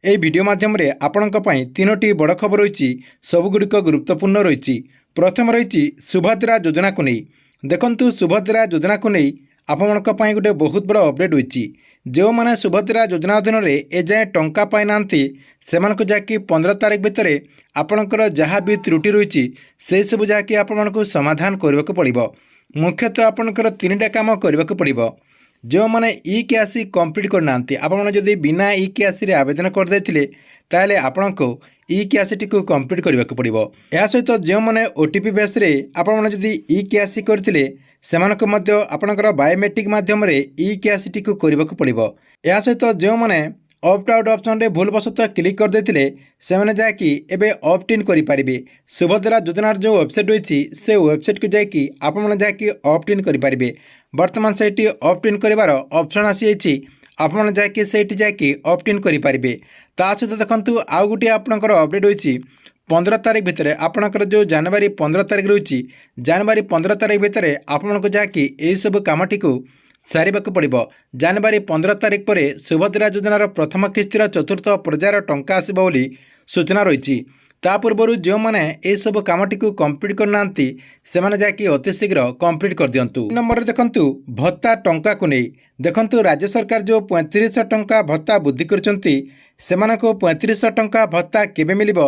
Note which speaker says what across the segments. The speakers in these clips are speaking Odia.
Speaker 1: এই ভিডিও মাধ্যমରେ ଆପଣଙ୍କ ପାଇଁ ତିନୋଟି ବଡ଼ ଖବର ରହିଛି। ସବୁଗୁଡ଼ିକ ଗୁରୁତ୍ୱପୂର୍ଣ୍ଣ ରହିଛି। ପ୍ରଥମ ରହିଛି ସୁଭଦ୍ରା ଯୋଜନାକୁ ନେଇ। ଦେଖନ୍ତୁ, ସୁଭଦ୍ରା ଯୋଜନାକୁ ନେଇ ଆପଣଙ୍କ ପାଇଁ ଗୋଟେ ବହୁତ ବଡ଼ ଅପଡେଟ୍ ହୋଇଛି। ଯେଉଁମାନେ ସୁଭଦ୍ରା ଯୋଜନା ଅଧୀନରେ ଏଯାଏଁ ଟଙ୍କା ପାଇନାହାନ୍ତି ସେମାନଙ୍କୁ ଯାହାକି 15 ତାରିଖ ଭିତରେ ଆପଣଙ୍କର ଯାହା ବି ତ୍ରୁଟି ରହିଛି ସେହିସବୁ ଯାହାକି ଆପଣମାନଙ୍କୁ ସମାଧାନ କରିବାକୁ ପଡ଼ିବ। ମୁଖ୍ୟତଃ ଆପଣଙ୍କର ତିନିଟା କାମ କରିବାକୁ ପଡ଼ିବ। ଯେଉଁମାନେ ଇ-କେଆସି କମ୍ପ୍ଲିଟ୍ କରିନାହାନ୍ତି, ଆପଣମାନେ ଯଦି ବିନା ଇ-କେଆସିରେ ଆବେଦନ କରିଦେଇଥିଲେ ତାହେଲେ ଆପଣଙ୍କୁ ଇ-କେଆସିଟିକୁ କମ୍ପ୍ଲିଟ୍ କରିବାକୁ ପଡ଼ିବ। ଏହା ସହିତ ଯେଉଁମାନେ OTP ବେସ୍ରେ ଆପଣମାନେ ଯଦି ଇ-କେଆସି କରିଥିଲେ ସେମାନଙ୍କୁ ମଧ୍ୟ ଆପଣଙ୍କର ବାୟୋମେଟ୍ରିକ୍ ମାଧ୍ୟମରେ ଇ-କେଆସିଟିକୁ କରିବାକୁ ପଡ଼ିବ। ଏହା ସହିତ ଯେଉଁମାନେ ଅପ୍ଟ ଆଉଟ୍ ଅପସନ୍ରେ ଭୁଲବଶତଃ କ୍ଲିକ୍ କରିଦେଇଥିଲେ ସେମାନେ ଯାହାକି ଏବେ ଅପ୍ଟ ଇନ୍ କରିପାରିବେ। ସୁଭଦ୍ରା ଯୋଜନାର ଯେଉଁ ୱେବସାଇଟ୍ ରହିଛି ସେ ୱେବସାଇଟ୍କୁ ଯାଇକି ଆପଣମାନେ ଯାହାକି ଅପ୍ଟ ଇନ୍ କରିପାରିବେ। ବର୍ତ୍ତମାନ ସେଇଠି ଅପ୍ଟ ଇନ୍ କରିବାର ଅପସନ୍ ଆସିଯାଇଛି। ଆପଣମାନେ ଯାହାକି ସେଇଠି ଯାଇକି ଅପ୍ଟ ଇନ୍ କରିପାରିବେ। ତା ସହିତ ଦେଖନ୍ତୁ, ଆଉ ଗୋଟିଏ ଆପଣଙ୍କର ଅପଡେଟ୍ ହୋଇଛି। 15 ତାରିଖ ଭିତରେ ଆପଣଙ୍କର ଯେଉଁ ଜାନୁଆରୀ 15 ତାରିଖ ରହିଛି, ଜାନୁଆରୀ 15 ତାରିଖ ଭିତରେ ଆପଣଙ୍କୁ ଯାହାକି ଏହିସବୁ କାମଟିକୁ ସାରିବାକୁ ପଡ଼ିବ। ଜାନୁଆରୀ 15 ତାରିଖ ପରେ ସୁଭଦ୍ରା ଯୋଜନାର ପ୍ରଥମ କିସ୍ତିର ଚତୁର୍ଥ ପର୍ଯ୍ୟାୟର ଟଙ୍କା ଆସିବ ବୋଲି ସୂଚନା ରହିଛି। ତା ପୂର୍ବରୁ ଯେଉଁମାନେ ଏହିସବୁ କାମଟିକୁ କମ୍ପ୍ଲିଟ୍ କରିନାହାନ୍ତି ସେମାନେ ଯାହାକି ଅତି ଶୀଘ୍ର କମ୍ପ୍ଲିଟ୍ କରିଦିଅନ୍ତୁ। ନମ୍ବରରେ ଦେଖନ୍ତୁ, ଭତ୍ତା ଟଙ୍କାକୁ ନେଇ। ଦେଖନ୍ତୁ, ରାଜ୍ୟ ସରକାର ଯେଉଁ 3500 ଟଙ୍କା ଭତ୍ତା ବୃଦ୍ଧି କରିଛନ୍ତି ସେମାନଙ୍କୁ 3500 ଟଙ୍କା ଭତ୍ତା କେବେ ମିଳିବ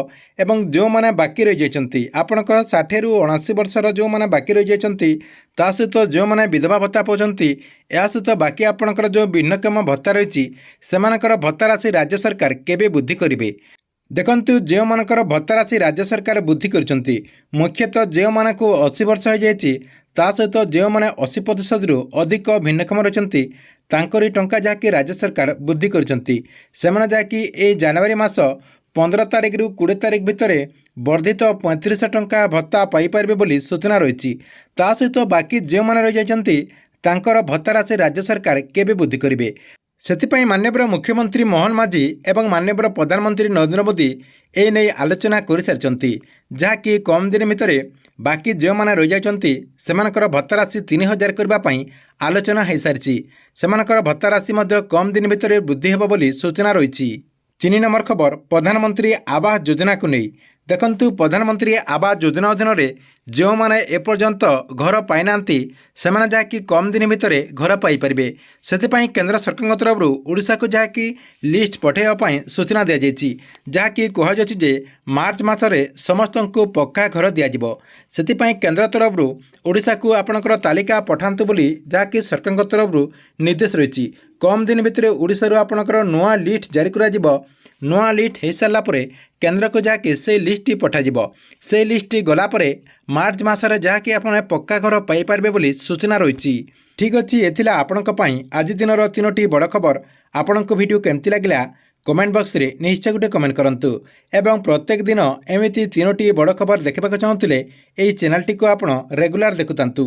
Speaker 1: ଏବଂ ଯେଉଁମାନେ ବାକି ରହିଯାଇଛନ୍ତି ଆପଣଙ୍କର 60ରୁ 79 ବର୍ଷର ଯେଉଁମାନେ ବାକି ରହିଯାଇଛନ୍ତି, ତା ସହିତ ଯେଉଁମାନେ ବିଧବା ଭତ୍ତା ପାଉଛନ୍ତି, ଏହା ସହିତ ବାକି ଆପଣଙ୍କର ଯେଉଁ ଭିନ୍ନକ୍ଷମ ଭତ୍ତା ରହିଛି ସେମାନଙ୍କର ଭତ୍ତା ରାଶି ରାଜ୍ୟ ସରକାର କେବେ ବୃଦ୍ଧି କରିବେ। ଦେଖନ୍ତୁ, ଯେଉଁମାନଙ୍କର ଭତ୍ତା ରାଶି ରାଜ୍ୟ ସରକାର ବୃଦ୍ଧି କରିଛନ୍ତି, ମୁଖ୍ୟତଃ ଯେଉଁମାନଙ୍କୁ 80 ବର୍ଷ ହୋଇଯାଇଛି ତା ସହିତ ଯେଉଁମାନେ 80%ରୁ ଅଧିକ ଭିନ୍ନକ୍ଷମ ରହିଛନ୍ତି ତାଙ୍କରି ଟଙ୍କା ଯାହାକି ରାଜ୍ୟ ସରକାର ବୃଦ୍ଧି କରିଛନ୍ତି। ସେମାନେ ଯାହାକି ଏହି ଜାନୁଆରୀ ମାସ 15 ତାରିଖରୁ 20 ତାରିଖ ଭିତରେ ବର୍ଦ୍ଧିତ 3500 ଟଙ୍କା ଭତ୍ତା ପାଇପାରିବେ ବୋଲି ସୂଚନା ରହିଛି। ତା ସହିତ ବାକି ଯେଉଁମାନେ ରହିଯାଇଛନ୍ତି ତାଙ୍କର ଭତ୍ତା ରାଶି ରାଜ୍ୟ ସରକାର କେବେ ବୃଦ୍ଧି କରିବେ। ସେଥିପାଇଁ ମାନ୍ୟବର ମୁଖ୍ୟମନ୍ତ୍ରୀ ମୋହନ ମାଝୀ ଏବଂ ମାନ୍ୟବର ପ୍ରଧାନମନ୍ତ୍ରୀ ନରେନ୍ଦ୍ର ମୋଦି ଏ ନେଇ ଆଲୋଚନା କରିସାରିଛନ୍ତି। ଯାହାକି କମ୍ ଦିନ ଭିତରେ ବାକି ଯେଉଁମାନେ ରହିଯାଇଛନ୍ତି ସେମାନଙ୍କର ଭତ୍ତା ରାଶି 3000 କରିବା ପାଇଁ ଆଲୋଚନା ହୋଇସାରିଛି। ସେମାନଙ୍କର ଭତ୍ତା ରାଶି ମଧ୍ୟ କମ୍ ଦିନ ଭିତରେ ବୃଦ୍ଧି ହେବ ବୋଲି ସୂଚନା ରହିଛି। 3 ନମ୍ବର ଖବର, ପ୍ରଧାନମନ୍ତ୍ରୀ ଆବାସ ଯୋଜନାକୁ ନେଇ। ଦେଖନ୍ତୁ, ପ୍ରଧାନମନ୍ତ୍ରୀ ଆବାସ ଯୋଜନା ଅଧୀନରେ ଯେଉଁମାନେ ଏପର୍ଯ୍ୟନ୍ତ ଘର ପାଇନାହାନ୍ତି ସେମାନେ ଯାହାକି କମ୍ ଦିନ ଭିତରେ ଘର ପାଇପାରିବେ। ସେଥିପାଇଁ କେନ୍ଦ୍ର ସରକାରଙ୍କ ତରଫରୁ ଓଡ଼ିଶାକୁ ଯାହାକି ଲିଷ୍ଟ ପଠାଇବା ପାଇଁ ସୂଚନା ଦିଆଯାଇଛି। ଯାହାକି କୁହାଯାଉଛି ଯେ ମାର୍ଚ୍ଚ ମାସରେ ସମସ୍ତଙ୍କୁ ପକ୍କା ଘର ଦିଆଯିବ। ସେଥିପାଇଁ କେନ୍ଦ୍ର ତରଫରୁ ଓଡ଼ିଶାକୁ ଆପଣଙ୍କର ତାଲିକା ପଠାନ୍ତୁ ବୋଲି ଯାହାକି ସରକାରଙ୍କ ତରଫରୁ ନିର୍ଦ୍ଦେଶ ରହିଛି। କମ୍ ଦିନ ଭିତରେ ଓଡ଼ିଶାରୁ ଆପଣଙ୍କର ନୂଆ ଲିଷ୍ଟ ଜାରି କରାଯିବ। ନୂଆ ଲିଷ୍ଟ ହୋଇସାରିଲା ପରେ କେନ୍ଦ୍ରକୁ ଯାହାକି ସେଇ ଲିଷ୍ଟଟି ପଠାଯିବ। ସେଇ ଲିଷ୍ଟଟି ଗଲା ପରେ ମାର୍ଚ୍ଚ ମାସରେ ଯାହାକି ଆପଣ ପକ୍କା ଘର ପାଇପାରିବେ ବୋଲି ସୂଚନା ରହିଛି। ଠିକ୍ ଅଛି, ଏ ଥିଲା ଆପଣଙ୍କ ପାଇଁ ଆଜି ଦିନର 3ଟି ବଡ଼ ଖବର। ଆପଣଙ୍କ ଭିଡ଼ିଓ କେମିତି ଲାଗିଲା କମେଣ୍ଟ ବକ୍ସରେ ନିଶ୍ଚୟ ଗୋଟେ କମେଣ୍ଟ କରନ୍ତୁ ଏବଂ ପ୍ରତ୍ୟେକ ଦିନ ଏମିତି 3ଟି ବଡ଼ ଖବର ଦେଖିବାକୁ ଚାହୁଁଥିଲେ ଏହି ଚ୍ୟାନେଲଟିକୁ ଆପଣ ରେଗୁଲାର ଦେଖୁଥାନ୍ତୁ।